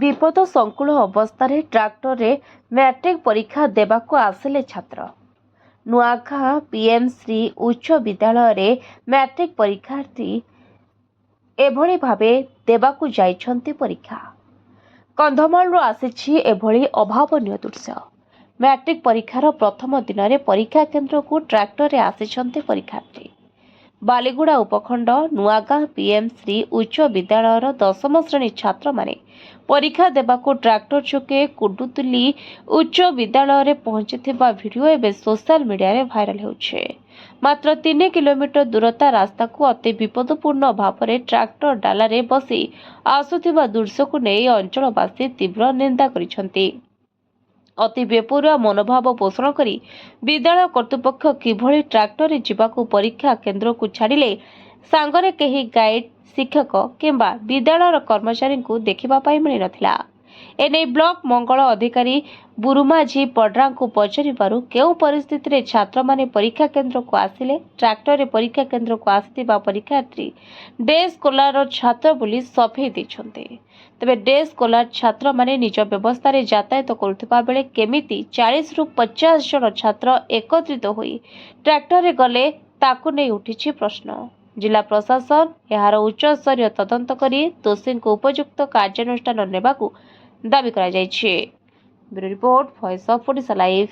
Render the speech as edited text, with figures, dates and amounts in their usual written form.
विपद संकुल अवस्था ट्राक्टर रे मैट्रिक परीक्षा देवाक आसिले छात्र। नुआगाँ पीएम श्री उच्च विद्यालय रे मैट्रिक परीक्षार्थी एभली भावे देवाकू जाइछन्ति परीक्षा। कंधमाल आसिछि एभली अभावनीय दृश्य। मैट्रिक परीक्षार प्रथम दिन में परीक्षा केन्द्र को ट्राक्टर रे आसिछन्ति परीक्षार्थी। बालीगुड़ा उपखंड नुआगाँ पीएम श्री उच्च विद्यालयर 10म श्रेणी छात्र माने परीक्षा देवाकू ट्राक्टर जोगे कुडुतुली उच्च विद्यालय रे पहुंचीथिबा वीडियो एवं सोशल मीडिया रे भाइराल होउछे। मात्र 3 किलोमीटर दूरता रास्ता को अति विपदपूर्ण भाव में ट्राक्टर डाला रे बसी आसुथिबा दृश्य को नहीं अंचलवासी तीव्र निंदा करिसंती। अति बेपरुआ मनोभाव पोषण करी विद्यालय कर्तृपक्ष किभली ट्राक्टर जीवाकू परीक्षा केन्द्र को छाड़िले सांगरे केही गाइड शिक्षक किंबा विद्यालय कर्मचारी को देखिबा पाई मिली नथिला। एने ब्लॉक मंगल अधिकारी बुरुमाझी पड्रा को पचारिबारु केउ परिस्थिति रे छात्र माने परीक्षा केन्द्र को आसिले ट्राक्टर रे परीक्षा केन्द्र को आसिथिबा परीक्षार्थी डे स्कॉलर छात्र बोली सफेई दैछन्ते। तेबे डे स्कॉलर छात्र माने निज व्यवस्था रे यातायात करुथिबा बेले केमिति 40 रु 50 जन छात्र एकत्रित होई ट्राक्टर रे गले ताकू नै उठिछि प्रश्न। जिला प्रशासन यार उच्च स्तरीय तदंत करी दोषी को उपयुक्त कार्यानुष्ठान नेबाकू दाबी करा जायछि। Bureau report, voice of Odisha live.